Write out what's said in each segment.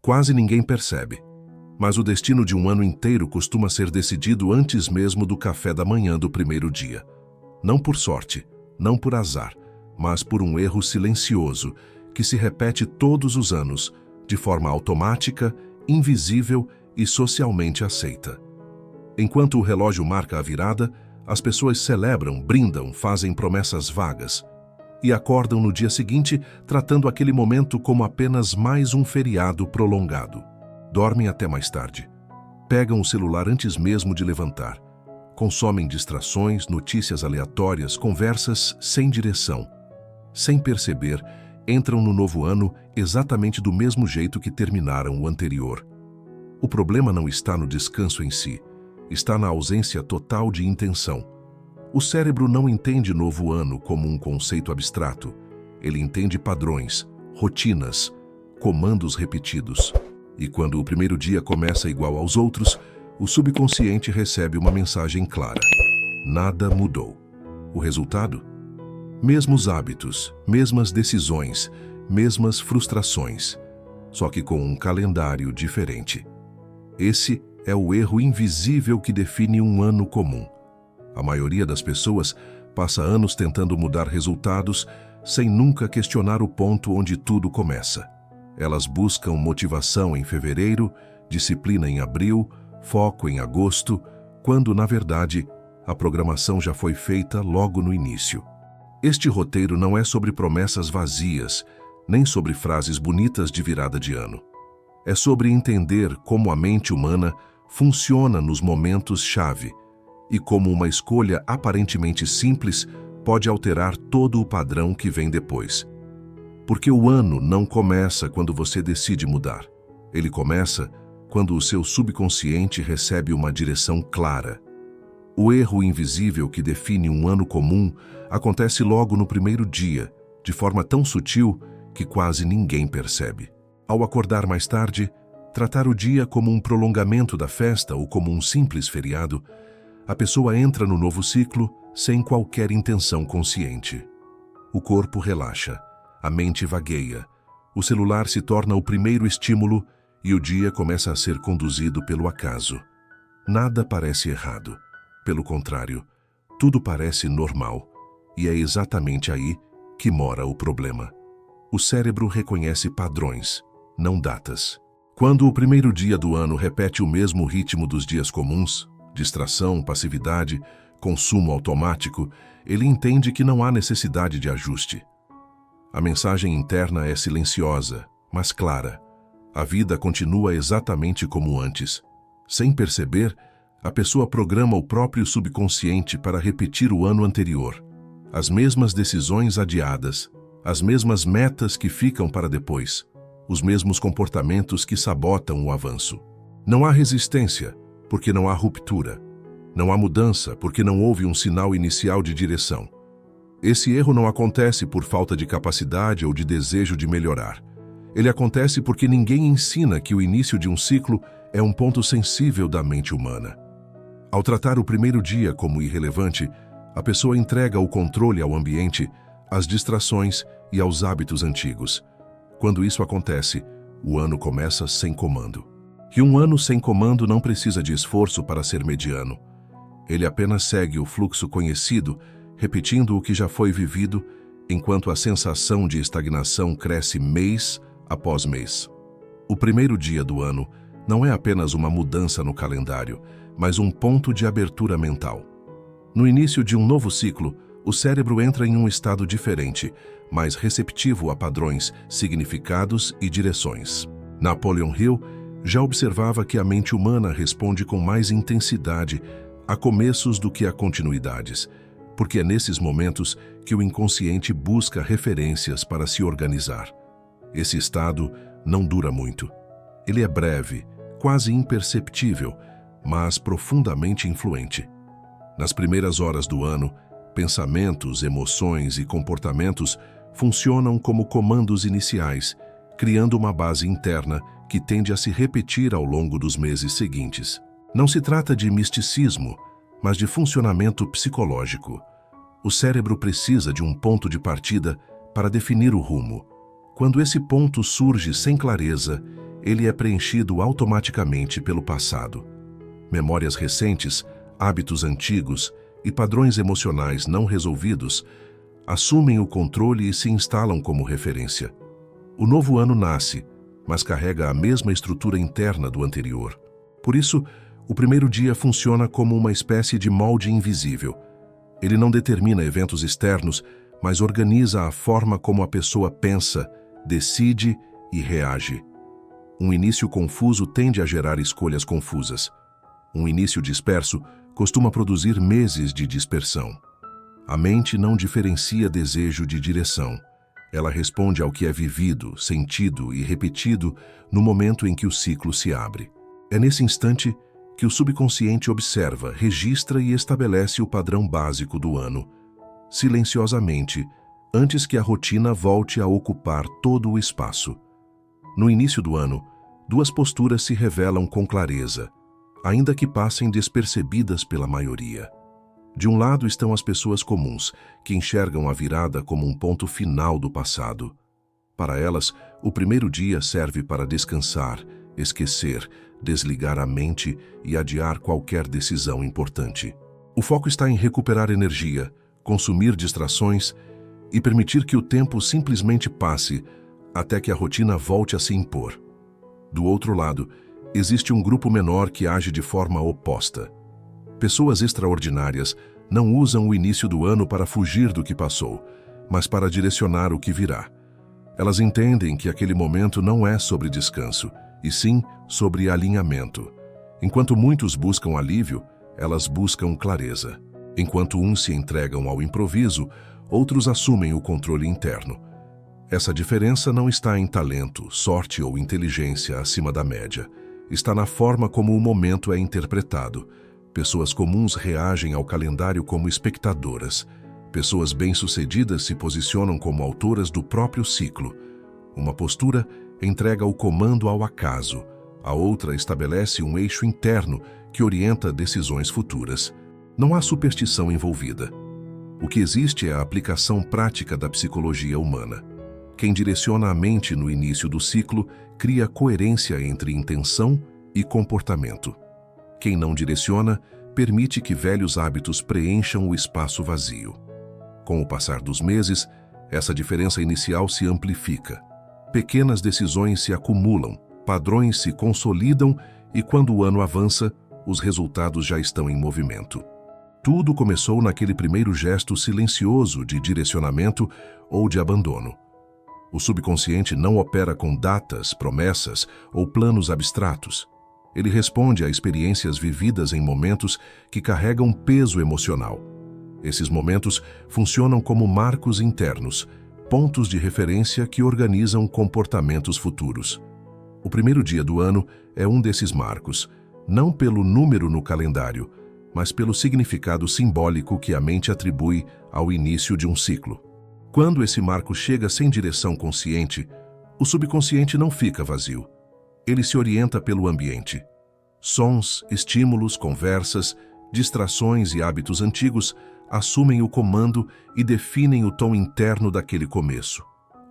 Quase ninguém percebe, mas o destino de um ano inteiro costuma ser decidido antes mesmo do café da manhã do primeiro dia. Não por sorte, não por azar, mas por um erro silencioso que se repete todos os anos, de forma automática, invisível e socialmente aceita. Enquanto o relógio marca a virada, as pessoas celebram, brindam, fazem promessas vagas e acordam no dia seguinte tratando aquele momento como apenas mais um feriado prolongado. Dormem até mais tarde. Pegam o celular antes mesmo de levantar. Consomem distrações, notícias aleatórias, conversas sem direção. Sem perceber, entram no novo ano exatamente do mesmo jeito que terminaram o anterior. O problema não está no descanso em si, está na ausência total de intenção. O cérebro não entende novo ano como um conceito abstrato. Ele entende padrões, rotinas, comandos repetidos. E quando o primeiro dia começa igual aos outros, o subconsciente recebe uma mensagem clara. Nada mudou. O resultado? Mesmos hábitos, mesmas decisões, mesmas frustrações, só que com um calendário diferente. Esse é o erro invisível que define um ano comum. A maioria das pessoas passa anos tentando mudar resultados sem nunca questionar o ponto onde tudo começa. Elas buscam motivação em fevereiro, disciplina em abril, foco em agosto, quando, na verdade, a programação já foi feita logo no início. Este roteiro não é sobre promessas vazias, nem sobre frases bonitas de virada de ano. É sobre entender como a mente humana funciona nos momentos-chave e como uma escolha aparentemente simples pode alterar todo o padrão que vem depois. Porque o ano não começa quando você decide mudar. Ele começa quando o seu subconsciente recebe uma direção clara. O erro invisível que define um ano comum acontece logo no primeiro dia, de forma tão sutil que quase ninguém percebe. Ao acordar mais tarde, tratar o dia como um prolongamento da festa ou como um simples feriado, a pessoa entra no novo ciclo sem qualquer intenção consciente. O corpo relaxa, a mente vagueia, o celular se torna o primeiro estímulo e o dia começa a ser conduzido pelo acaso. Nada parece errado. Pelo contrário, tudo parece normal. E é exatamente aí que mora o problema. O cérebro reconhece padrões, não datas. Quando o primeiro dia do ano repete o mesmo ritmo dos dias comuns, distração, passividade, consumo automático, ele entende que não há necessidade de ajuste. A mensagem interna é silenciosa, mas clara. A vida continua exatamente como antes. Sem perceber, a pessoa programa o próprio subconsciente para repetir o ano anterior. As mesmas decisões adiadas, as mesmas metas que ficam para depois, os mesmos comportamentos que sabotam o avanço. Não há resistência, porque não há ruptura. Não há mudança, porque não houve um sinal inicial de direção. Esse erro não acontece por falta de capacidade ou de desejo de melhorar. Ele acontece porque ninguém ensina que o início de um ciclo é um ponto sensível da mente humana. Ao tratar o primeiro dia como irrelevante, a pessoa entrega o controle ao ambiente, às distrações e aos hábitos antigos. Quando isso acontece, o ano começa sem comando. E um ano sem comando não precisa de esforço para ser mediano. Ele apenas segue o fluxo conhecido, repetindo o que já foi vivido, enquanto a sensação de estagnação cresce mês após mês. O primeiro dia do ano não é apenas uma mudança no calendário, mas um ponto de abertura mental. No início de um novo ciclo, o cérebro entra em um estado diferente, mais receptivo a padrões, significados e direções. Napoleon Hill já observava que a mente humana responde com mais intensidade a começos do que a continuidades, porque é nesses momentos que o inconsciente busca referências para se organizar. Esse estado não dura muito. Ele é breve, quase imperceptível, mas profundamente influente. Nas primeiras horas do ano, pensamentos, emoções e comportamentos funcionam como comandos iniciais, criando uma base interna que tende a se repetir ao longo dos meses seguintes. Não se trata de misticismo, mas de funcionamento psicológico. O cérebro precisa de um ponto de partida para definir o rumo. Quando esse ponto surge sem clareza, ele é preenchido automaticamente pelo passado. Memórias recentes, hábitos antigos e padrões emocionais não resolvidos assumem o controle e se instalam como referência. O novo ano nasce, mas carrega a mesma estrutura interna do anterior. Por isso, o primeiro dia funciona como uma espécie de molde invisível. Ele não determina eventos externos, mas organiza a forma como a pessoa pensa, decide e reage. Um início confuso tende a gerar escolhas confusas. Um início disperso costuma produzir meses de dispersão. A mente não diferencia desejo de direção. Ela responde ao que é vivido, sentido e repetido no momento em que o ciclo se abre. É nesse instante que o subconsciente observa, registra e estabelece o padrão básico do ano, silenciosamente, antes que a rotina volte a ocupar todo o espaço. No início do ano, duas posturas se revelam com clareza, ainda que passem despercebidas pela maioria. De um lado estão as pessoas comuns, que enxergam a virada como um ponto final do passado. Para elas, o primeiro dia serve para descansar, esquecer, desligar a mente e adiar qualquer decisão importante. O foco está em recuperar energia, consumir distrações e permitir que o tempo simplesmente passe até que a rotina volte a se impor. Do outro lado, existe um grupo menor que age de forma oposta. Pessoas extraordinárias não usam o início do ano para fugir do que passou, mas para direcionar o que virá. Elas entendem que aquele momento não é sobre descanso, e sim sobre alinhamento. Enquanto muitos buscam alívio, elas buscam clareza. Enquanto uns se entregam ao improviso, outros assumem o controle interno. Essa diferença não está em talento, sorte ou inteligência acima da média. Está na forma como o momento é interpretado. Pessoas comuns reagem ao calendário como espectadoras. Pessoas bem-sucedidas se posicionam como autoras do próprio ciclo. Uma postura entrega o comando ao acaso. A outra estabelece um eixo interno que orienta decisões futuras. Não há superstição envolvida. O que existe é a aplicação prática da psicologia humana. Quem direciona a mente no início do ciclo cria coerência entre intenção e comportamento. Quem não direciona permite que velhos hábitos preencham o espaço vazio. Com o passar dos meses, essa diferença inicial se amplifica. Pequenas decisões se acumulam, padrões se consolidam e, quando o ano avança, os resultados já estão em movimento. Tudo começou naquele primeiro gesto silencioso de direcionamento ou de abandono. O subconsciente não opera com datas, promessas ou planos abstratos. Ele responde a experiências vividas em momentos que carregam peso emocional. Esses momentos funcionam como marcos internos, pontos de referência que organizam comportamentos futuros. O primeiro dia do ano é um desses marcos, não pelo número no calendário, mas pelo significado simbólico que a mente atribui ao início de um ciclo. Quando esse marco chega sem direção consciente, o subconsciente não fica vazio. Ele se orienta pelo ambiente. Sons, estímulos, conversas, distrações e hábitos antigos assumem o comando e definem o tom interno daquele começo.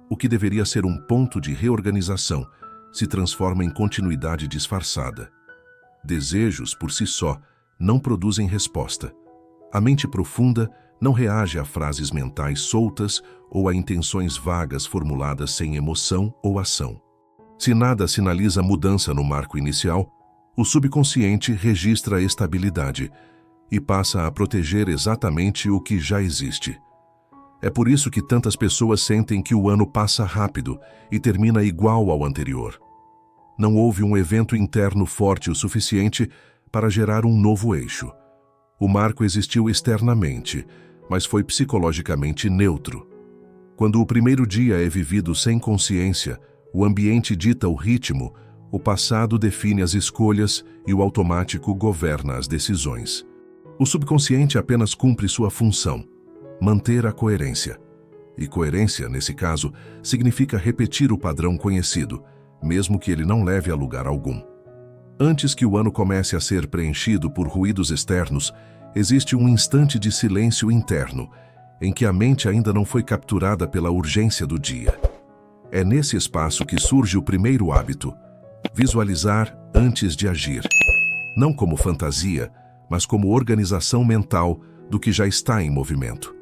O que deveria ser um ponto de reorganização se transforma em continuidade disfarçada. Desejos, por si só, não produzem resposta. A mente profunda não reage a frases mentais soltas ou a intenções vagas formuladas sem emoção ou ação. Se nada sinaliza mudança no marco inicial, o subconsciente registra a estabilidade e passa a proteger exatamente o que já existe. É por isso que tantas pessoas sentem que o ano passa rápido e termina igual ao anterior. Não houve um evento interno forte o suficiente para gerar um novo eixo. O marco existiu externamente, mas foi psicologicamente neutro. Quando o primeiro dia é vivido sem consciência, o ambiente dita o ritmo, o passado define as escolhas e o automático governa as decisões. O subconsciente apenas cumpre sua função, manter a coerência. E coerência, nesse caso, significa repetir o padrão conhecido, mesmo que ele não leve a lugar algum. Antes que o ano comece a ser preenchido por ruídos externos, existe um instante de silêncio interno, em que a mente ainda não foi capturada pela urgência do dia. É nesse espaço que surge o primeiro hábito, Visualizar antes de agir. Não como fantasia, mas como organização mental do que já está em movimento.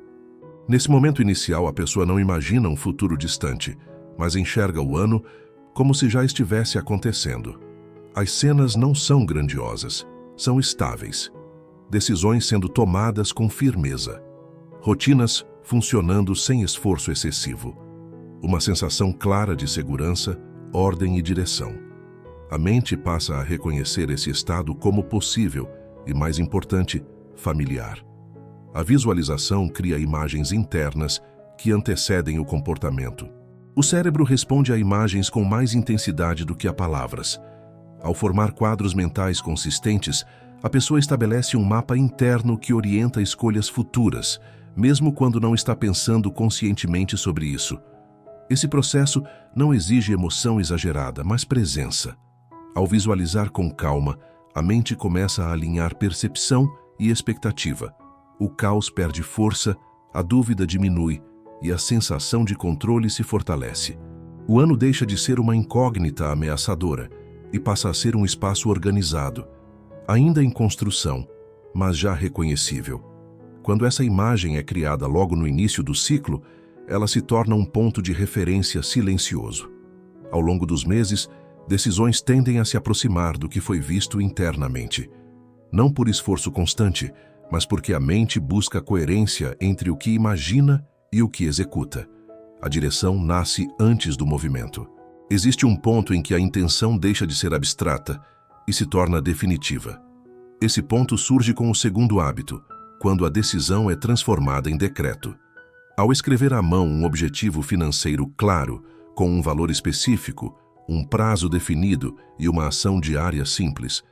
Nesse momento inicial, a pessoa não imagina um futuro distante, mas enxerga o ano como se já estivesse acontecendo. As cenas não são grandiosas, são estáveis. Decisões sendo tomadas com firmeza. Rotinas funcionando sem esforço excessivo. Uma sensação clara de segurança, ordem e direção. A mente passa a reconhecer esse estado como possível e, mais importante, familiar. A visualização cria imagens internas que antecedem o comportamento. O cérebro responde a imagens com mais intensidade do que a palavras. Ao formar quadros mentais consistentes, a pessoa estabelece um mapa interno que orienta escolhas futuras, mesmo quando não está pensando conscientemente sobre isso. Esse processo não exige emoção exagerada, mas presença. Ao visualizar com calma, a mente começa a alinhar percepção e expectativa. O caos perde força, a dúvida diminui e a sensação de controle se fortalece. O ano deixa de ser uma incógnita ameaçadora e passa a ser um espaço organizado, ainda em construção, mas já reconhecível. Quando essa imagem é criada logo no início do ciclo, ela se torna um ponto de referência silencioso. Ao longo dos meses, decisões tendem a se aproximar do que foi visto internamente. Não por esforço constante, mas porque a mente busca coerência entre o que imagina e o que executa. A direção nasce antes do movimento. Existe um ponto em que a intenção deixa de ser abstrata e se torna definitiva. Esse ponto surge com o segundo hábito, quando a decisão é transformada em decreto. Ao escrever à mão um objetivo financeiro claro, com um valor específico, um prazo definido e uma ação diária simples,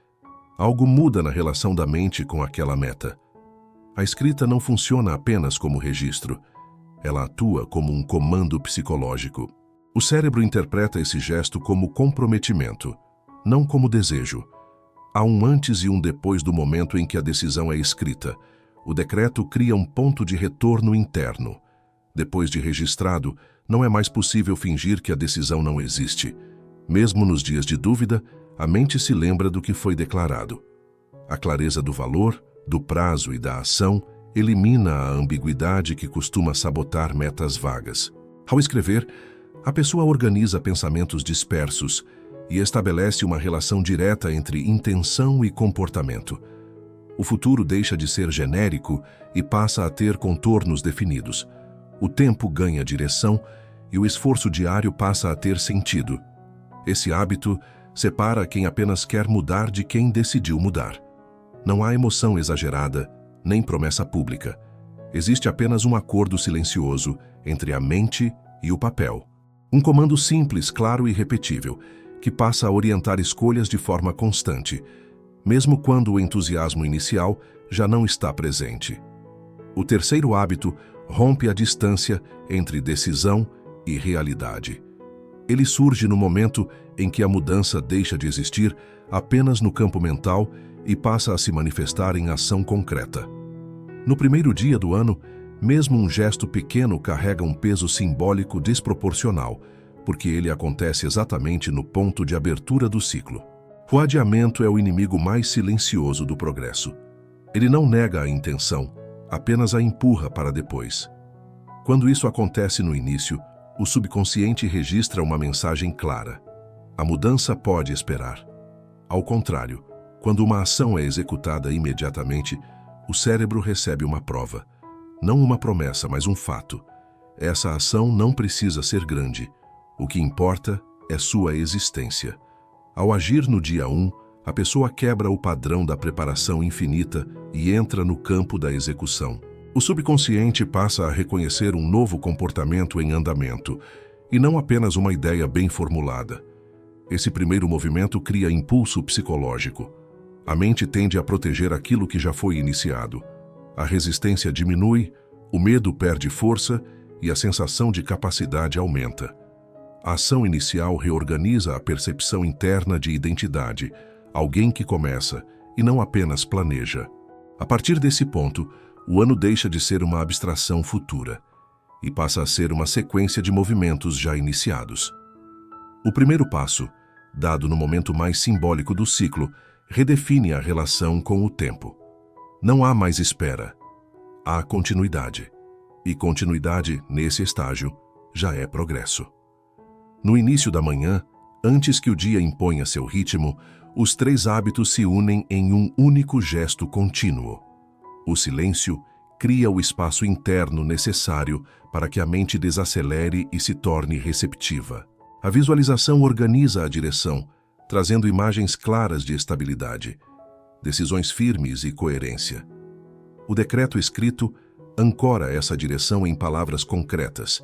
algo muda na relação da mente com aquela meta. A escrita não funciona apenas como registro, ela atua como um comando psicológico. O cérebro interpreta esse gesto como comprometimento, não como desejo. Há um antes e um depois do momento em que a decisão é escrita. O decreto cria um ponto de retorno interno. Depois de registrado, não é mais possível fingir que a decisão não existe. Mesmo nos dias de dúvida, a mente se lembra do que foi declarado. A clareza do valor, do prazo e da ação elimina a ambiguidade que costuma sabotar metas vagas. Ao escrever, a pessoa organiza pensamentos dispersos e estabelece uma relação direta entre intenção e comportamento. O futuro deixa de ser genérico e passa a ter contornos definidos. O tempo ganha direção e o esforço diário passa a ter sentido. Esse hábito separa quem apenas quer mudar de quem decidiu mudar. Não há emoção exagerada, nem promessa pública. Existe apenas um acordo silencioso entre a mente e o papel. Um comando simples, claro e repetível, que passa a orientar escolhas de forma constante, mesmo quando o entusiasmo inicial já não está presente. O terceiro hábito rompe a distância entre decisão e realidade. Ele surge no momento em que a mudança deixa de existir apenas no campo mental e passa a se manifestar em ação concreta. No primeiro dia do ano, mesmo um gesto pequeno carrega um peso simbólico desproporcional, porque ele acontece exatamente no ponto de abertura do ciclo. O adiamento é o inimigo mais silencioso do progresso. Ele não nega a intenção, apenas a empurra para depois. Quando isso acontece no início, o subconsciente registra uma mensagem clara. A mudança pode esperar. Ao contrário, quando uma ação é executada imediatamente, o cérebro recebe uma prova. Não uma promessa, mas um fato. Essa ação não precisa ser grande. O que importa é sua existência. Ao agir no dia 1, a pessoa quebra o padrão da preparação infinita e entra no campo da execução. O subconsciente passa a reconhecer um novo comportamento em andamento, e não apenas uma ideia bem formulada. Esse primeiro movimento cria impulso psicológico. A mente tende a proteger aquilo que já foi iniciado. A resistência diminui, o medo perde força e a sensação de capacidade aumenta. A ação inicial reorganiza a percepção interna de identidade, alguém que começa e não apenas planeja. A partir desse ponto, o ano deixa de ser uma abstração futura e passa a ser uma sequência de movimentos já iniciados. O primeiro passo, dado no momento mais simbólico do ciclo, redefine a relação com o tempo. Não há mais espera, há continuidade. E continuidade, nesse estágio, já é progresso. No início da manhã, antes que o dia imponha seu ritmo, os 3 hábitos se unem em um único gesto contínuo. O silêncio cria o espaço interno necessário para que a mente desacelere e se torne receptiva. A visualização organiza a direção, trazendo imagens claras de estabilidade, decisões firmes e coerência. O decreto escrito ancora essa direção em palavras concretas,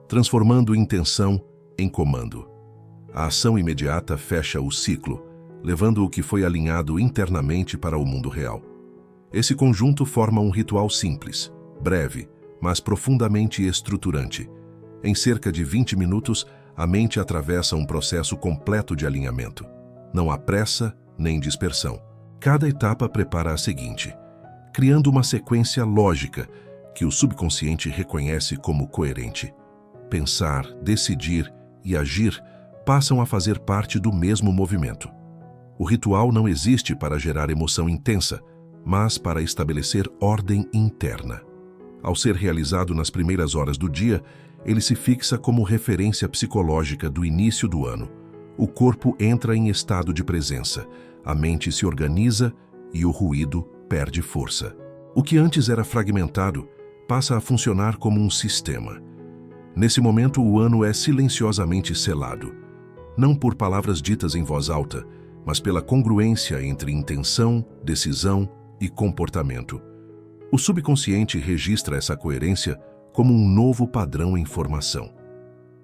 transformando intenção em comando. A ação imediata fecha o ciclo, levando o que foi alinhado internamente para o mundo real. Esse conjunto forma um ritual simples, breve, mas profundamente estruturante. Em cerca de 20 minutos, a mente atravessa um processo completo de alinhamento. Não há pressa nem dispersão. Cada etapa prepara a seguinte, criando uma sequência lógica que o subconsciente reconhece como coerente. Pensar, decidir e agir passam a fazer parte do mesmo movimento. O ritual não existe para gerar emoção intensa, mas para estabelecer ordem interna. Ao ser realizado nas primeiras horas do dia, ele se fixa como referência psicológica do início do ano. O corpo entra em estado de presença, a mente se organiza e o ruído perde força. O que antes era fragmentado passa a funcionar como um sistema. Nesse momento, o ano é silenciosamente selado, não por palavras ditas em voz alta, mas pela congruência entre intenção, decisão e comportamento. O subconsciente registra essa coerência como um novo padrão em formação.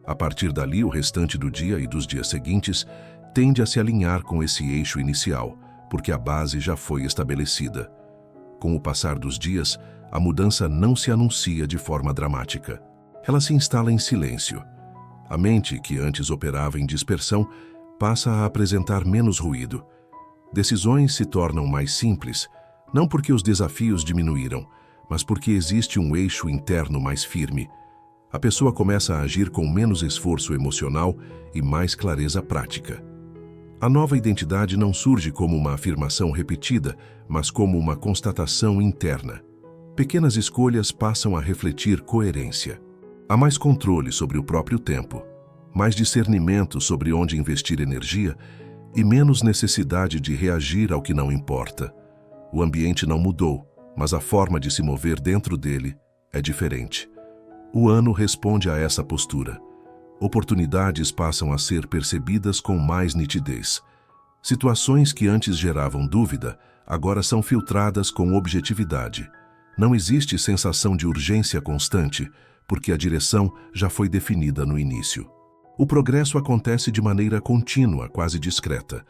A partir dali, o restante do dia e dos dias seguintes tende a se alinhar com esse eixo inicial, porque a base já foi estabelecida. Com o passar dos dias, a mudança não se anuncia de forma dramática. Ela se instala em silêncio. A mente, que antes operava em dispersão, passa a apresentar menos ruído. Decisões se tornam mais simples, não porque os desafios diminuíram, mas porque existe um eixo interno mais firme. A pessoa começa a agir com menos esforço emocional e mais clareza prática. A nova identidade não surge como uma afirmação repetida, mas como uma constatação interna. Pequenas escolhas passam a refletir coerência. Há mais controle sobre o próprio tempo, mais discernimento sobre onde investir energia e menos necessidade de reagir ao que não importa. O ambiente não mudou, mas a forma de se mover dentro dele é diferente. O ano responde a essa postura. Oportunidades passam a ser percebidas com mais nitidez. Situações que antes geravam dúvida, agora são filtradas com objetividade. Não existe sensação de urgência constante, porque a direção já foi definida no início. O progresso acontece de maneira contínua, quase discreta.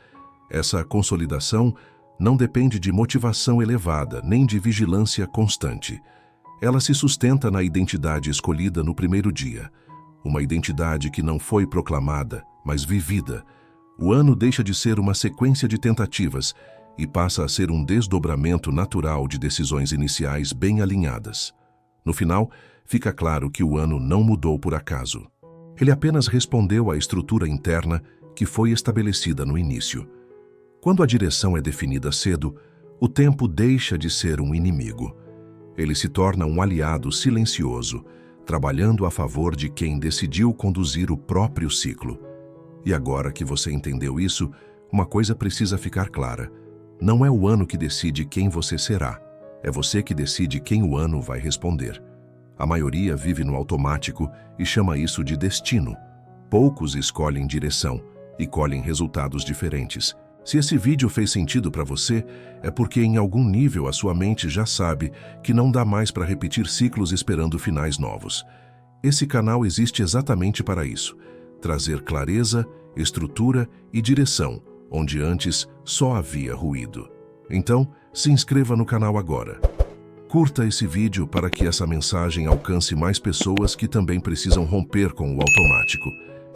Essa consolidação não depende de motivação elevada, nem de vigilância constante. Ela se sustenta na identidade escolhida no primeiro dia. Uma identidade que não foi proclamada, mas vivida. O ano deixa de ser uma sequência de tentativas e passa a ser um desdobramento natural de decisões iniciais bem alinhadas. No final, fica claro que o ano não mudou por acaso. Ele apenas respondeu à estrutura interna que foi estabelecida no início. Quando a direção é definida cedo, o tempo deixa de ser um inimigo. Ele se torna um aliado silencioso, trabalhando a favor de quem decidiu conduzir o próprio ciclo. E agora que você entendeu isso, uma coisa precisa ficar clara. Não é o ano que decide quem você será, é você que decide quem o ano vai responder. A maioria vive no automático e chama isso de destino. Poucos escolhem direção e colhem resultados diferentes. Se esse vídeo fez sentido para você, é porque em algum nível a sua mente já sabe que não dá mais para repetir ciclos esperando finais novos. Esse canal existe exatamente para isso, trazer clareza, estrutura e direção, onde antes só havia ruído. Então, se inscreva no canal agora. Curta esse vídeo para que essa mensagem alcance mais pessoas que também precisam romper com o automático.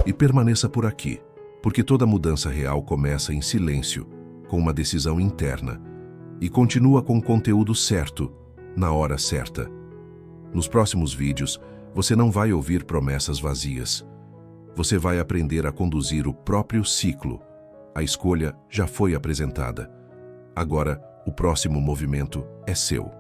E permaneça por aqui, porque toda mudança real começa em silêncio, com uma decisão interna, e continua com o conteúdo certo, na hora certa. Nos próximos vídeos, você não vai ouvir promessas vazias. Você vai aprender a conduzir o próprio ciclo, A escolha já foi apresentada. Agora, o próximo movimento é seu.